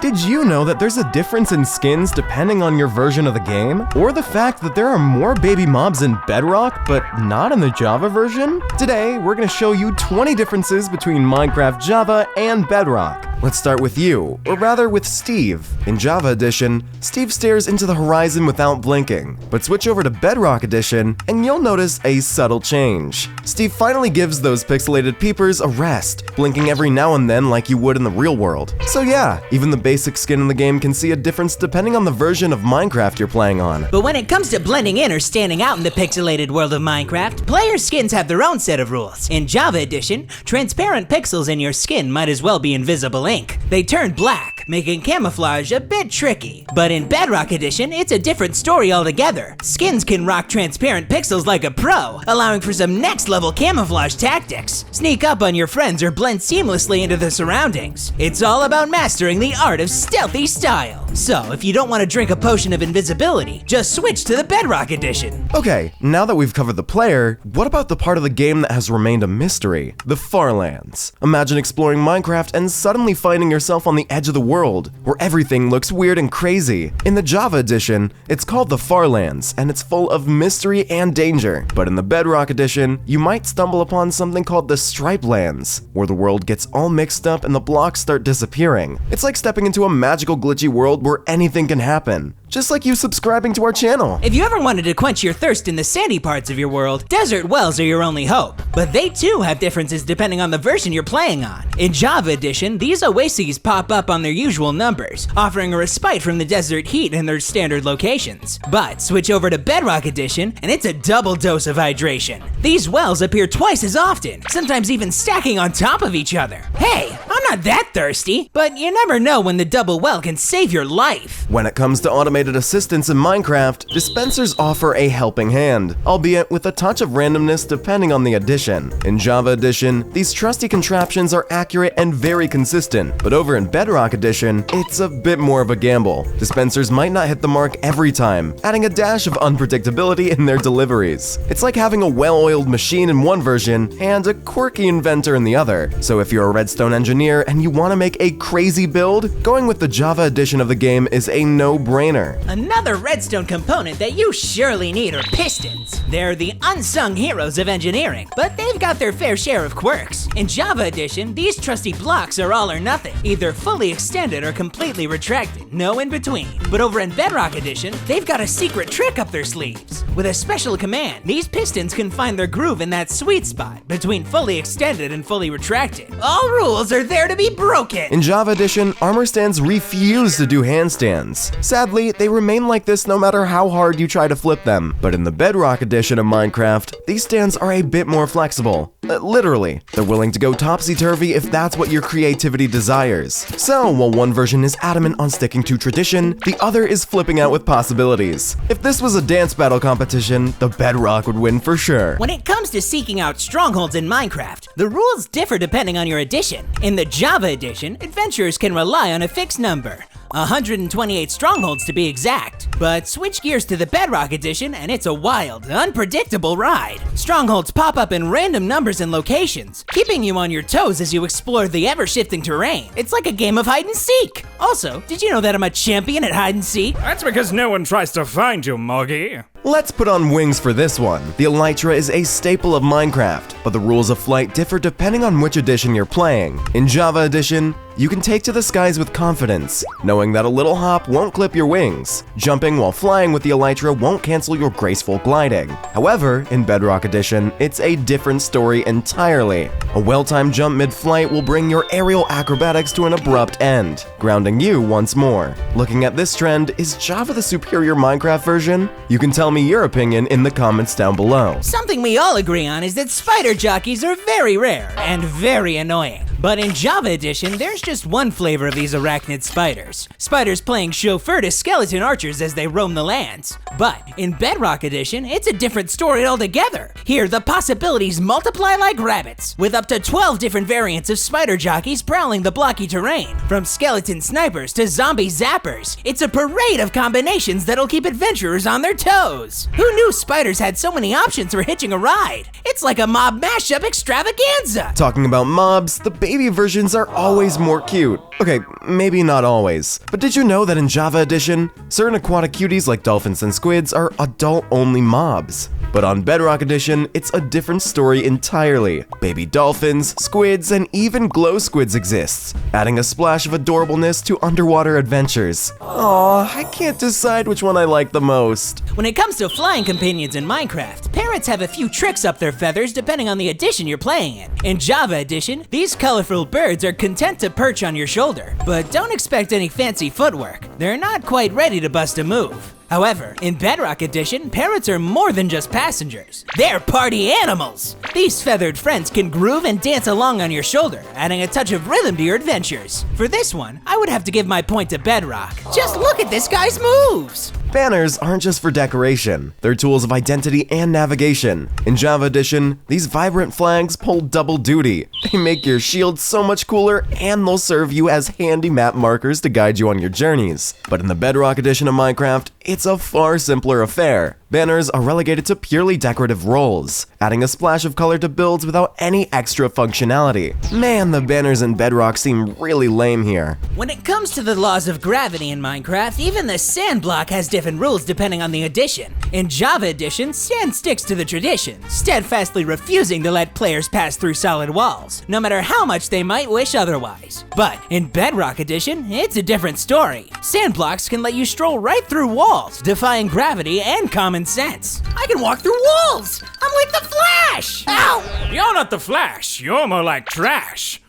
Did you know that there's a difference in skins depending on your version of the game? Or the fact that there are more baby mobs in Bedrock, but not in the Java version? Today, we're gonna show you 20 differences between Minecraft Java and Bedrock. Let's start with you, or rather with Steve. In Java Edition, Steve stares into the horizon without blinking, but switch over to Bedrock Edition and you'll notice a subtle change. Steve finally gives those pixelated peepers a rest, blinking every now and then like you would in the real world. So yeah, even the basic skin in the game can see a difference depending on the version of Minecraft you're playing on. But when it comes to blending in or standing out in the pixelated world of Minecraft, player skins have their own set of rules. In Java Edition, transparent pixels in your skin might as well be invisible ink. They turn black, making camouflage a bit tricky. But in Bedrock Edition, it's a different story altogether. Skins can rock transparent pixels like a pro, allowing for some next level camouflage tactics. Sneak up on your friends or blend seamlessly into the surroundings. It's all about mastering the art of stealthy style. So if you don't want to drink a potion of invisibility, just switch to the Bedrock Edition. Okay, now that we've covered the player, what about the part of the game that has remained a mystery? The Farlands. Imagine exploring Minecraft and suddenly finding yourself on the edge of the world, where everything looks weird and crazy. In the Java Edition, it's called the Farlands, and it's full of mystery and danger. But in the Bedrock Edition, you might stumble upon something called the Stripe Lands, where the world gets all mixed up and the blocks start disappearing. It's like stepping into a magical glitchy world where anything can happen. Just like you subscribing to our channel. If you ever wanted to quench your thirst in the sandy parts of your world, desert wells are your only hope. But they too have differences depending on the version you're playing on. In Java Edition, these oases pop up on their usual numbers, offering a respite from the desert heat in their standard locations. But switch over to Bedrock Edition, and it's a double dose of hydration. These wells appear twice as often, sometimes even stacking on top of each other. Hey, I'm not that thirsty, but you never know when the double well can save your life. When it comes to automated assistance in Minecraft, dispensers offer a helping hand, albeit with a touch of randomness depending on the edition. In Java Edition, these trusty contraptions are accurate and very consistent, but over in Bedrock Edition, it's a bit more of a gamble. Dispensers might not hit the mark every time, adding a dash of unpredictability in their deliveries. It's like having a well-oiled machine in one version and a quirky inventor in the other. So if you're a redstone engineer and you want to make a crazy build, going with the Java edition of the game is a no-brainer. Another redstone component that you surely need are pistons. They're the unsung heroes of engineering, but they've got their fair share of quirks. In Java Edition, these trusty blocks are all or nothing, either fully extended or completely retracted, no in between. But over in Bedrock Edition, they've got a secret trick up their sleeves. With a special command, these pistons can find their groove in that sweet spot between fully extended and fully retracted. All rules are there to be broken. In Java Edition, armor stands refuse to do handstands. Sadly, they remain like this no matter how hard you try to flip them. But in the Bedrock Edition of Minecraft, these stands are a bit more flexible. Literally, they're willing to go topsy-turvy if that's what your creativity desires. So, while one version is adamant on sticking to tradition, the other is flipping out with possibilities. If this was a dance battle competition, the Bedrock would win for sure. When it comes to seeking out strongholds in Minecraft, the rules differ depending on your edition. In the Java Edition, adventurers can rely on a fixed number. 128 strongholds to be exact. But switch gears to the Bedrock Edition and it's a wild, unpredictable ride. Strongholds pop up in random numbers and locations, keeping you on your toes as you explore the ever-shifting terrain. It's like a game of hide and seek. Also, did you know that I'm a champion at hide and seek? That's because no one tries to find you, Moggy. Let's put on wings for this one. The Elytra is a staple of Minecraft, but the rules of flight differ depending on which edition you're playing. In Java Edition, you can take to the skies with confidence, knowing that a little hop won't clip your wings. Jumping while flying with the Elytra won't cancel your graceful gliding. However, in Bedrock Edition, it's a different story entirely. A well-timed jump mid-flight will bring your aerial acrobatics to an abrupt end, grounding you once more. Looking at this trend, is Java the superior Minecraft version? You can tell me your opinion in the comments down below. Something we all agree on is that spider jockeys are very rare and very annoying. But in Java Edition, there's just one flavor of these arachnid spiders. Spiders playing chauffeur to skeleton archers as they roam the lands. But in Bedrock Edition, it's a different story altogether. Here, the possibilities multiply like rabbits, with up to 12 different variants of spider jockeys prowling the blocky terrain. From skeleton snipers to zombie zappers, it's a parade of combinations that'll keep adventurers on their toes. Who knew spiders had so many options for hitching a ride? It's like a mob mashup extravaganza. Talking about mobs, the baby versions are always more cute. Okay, maybe not always. But did you know that in Java Edition, certain aquatic cuties like dolphins and squids are adult-only mobs? But on Bedrock Edition, it's a different story entirely. Baby dolphins, squids, and even glow squids exist, adding a splash of adorableness to underwater adventures. Aww, I can't decide which one I like the most. When it comes to flying companions in Minecraft, parrots have a few tricks up their feathers depending on the edition you're playing in. In Java Edition, these colorful birds are content to perch on your shoulder, but don't expect any fancy footwork. They're not quite ready to bust a move. However, in Bedrock Edition, parrots are more than just passengers. They're party animals! These feathered friends can groove and dance along on your shoulder, adding a touch of rhythm to your adventures. For this one, I would have to give my point to Bedrock. Just look at this guy's moves! Banners aren't just for decoration, they're tools of identity and navigation. In Java Edition, these vibrant flags pull double duty. They make your shield so much cooler, and they'll serve you as handy map markers to guide you on your journeys. But in the Bedrock Edition of Minecraft, it's a far simpler affair. Banners are relegated to purely decorative roles, adding a splash of color to builds without any extra functionality. Man, the banners in Bedrock seem really lame here. When it comes to the laws of gravity in Minecraft, even the sand block has different rules depending on the edition. In Java Edition, sand sticks to the tradition, steadfastly refusing to let players pass through solid walls, no matter how much they might wish otherwise. But in Bedrock Edition, it's a different story. Sand blocks can let you stroll right through walls, defying gravity and common sense. I can walk through walls! I'm like the Flash! Ow! You're not the Flash, you're more like trash.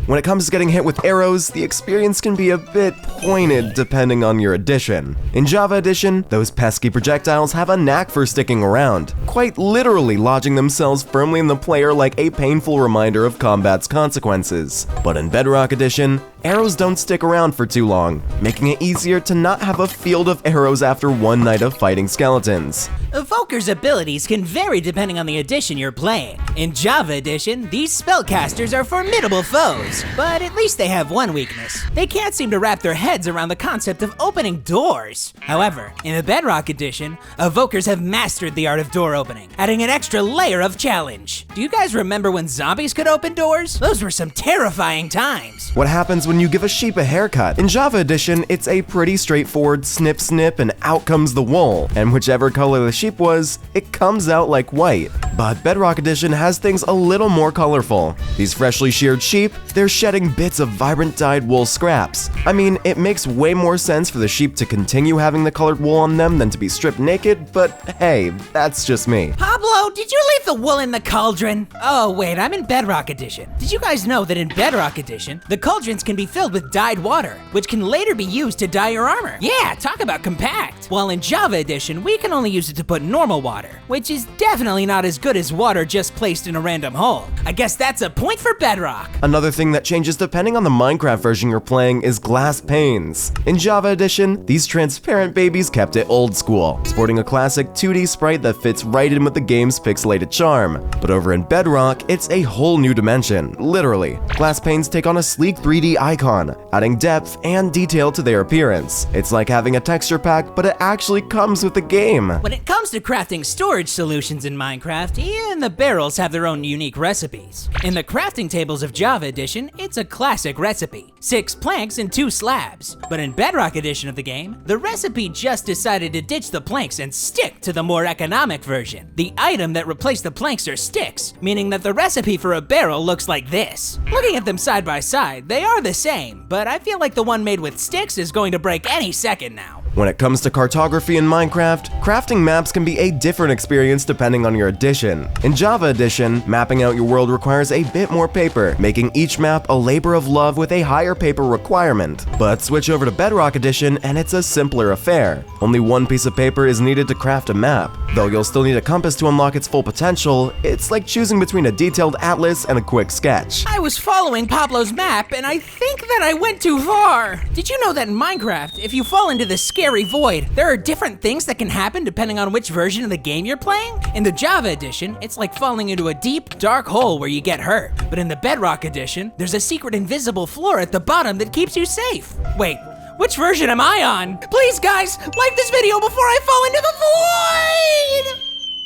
When it comes to getting hit with arrows, the experience can be a bit pointed depending on your edition. In Java Edition, those pesky projectiles have a knack for sticking around, quite literally lodging themselves firmly in the player like a painful reminder of combat's consequences. But in Bedrock Edition, arrows don't stick around for too long, making it easier to not have a field of arrows after one night of fighting skeletons. Evoker's abilities can vary depending on the edition you're playing. In Java Edition, these spellcasters are formidable foes, but at least they have one weakness. They can't seem to wrap their heads around the concept of opening doors. However, in the Bedrock Edition, Evokers have mastered the art of door opening, adding an extra layer of challenge. Do you guys remember when zombies could open doors? Those were some terrifying times. What happens when you give a sheep a haircut? In Java Edition, it's a pretty straightforward snip snip and out comes the wool, and whichever color the sheep was, it comes out like white. But Bedrock Edition has things a little more colorful. These freshly sheared sheep, they're shedding bits of vibrant dyed wool scraps. I mean, it makes way more sense for the sheep to continue having the colored wool on them than to be stripped naked, but hey, that's just me. Pablo, did you leave the wool in the cauldron? Oh wait, I'm in Bedrock Edition. Did you guys know that in Bedrock Edition, the cauldrons can be filled with dyed water, which can later be used to dye your armor? Yeah, talk about compact. While in Java Edition, we can only use it to put normal water, which is definitely not as good as water just placed in a random hole. I guess that's a point for Bedrock. Another thing that changes depending on the Minecraft version you're playing is glass panes. In Java Edition, these transparent babies kept it old school, sporting a classic 2D sprite that fits right in with the game's pixelated charm. But over in Bedrock, it's a whole new dimension, literally. Glass panes take on a sleek 3D icon, adding depth and detail to their appearance. It's like having a texture pack, but it actually comes with the game. When it comes to crafting storage solutions in Minecraft, even the barrels have their own unique recipes. In the crafting tables of Java Edition, it's a classic recipe: 6 planks and 2 slabs. But in Bedrock Edition of the game, the recipe just decided to ditch the planks and stick to the more economic version. The item that replaced the planks are sticks, meaning that the recipe for a barrel looks like this. Looking at them side by side, they are the same, but I feel like the one made with sticks is going to break any second now. When it comes to cartography in Minecraft, crafting maps can be a different experience depending on your edition. In Java Edition, mapping out your world requires a bit more paper, making each map a labor of love with a higher paper requirement. But switch over to Bedrock Edition and it's a simpler affair. Only one piece of paper is needed to craft a map. Though you'll still need a compass to unlock its full potential, it's like choosing between a detailed atlas and a quick sketch. I was following Pablo's map and I think that I went too far. Did you know that in Minecraft, if you fall into the scary void, there are different things that can happen depending on which version of the game you're playing? In the Java Edition, it's like falling into a deep, dark hole where you get hurt. But in the Bedrock Edition, there's a secret invisible floor at the bottom that keeps you safe. Wait, which version am I on? Please guys, like this video before I fall into the void!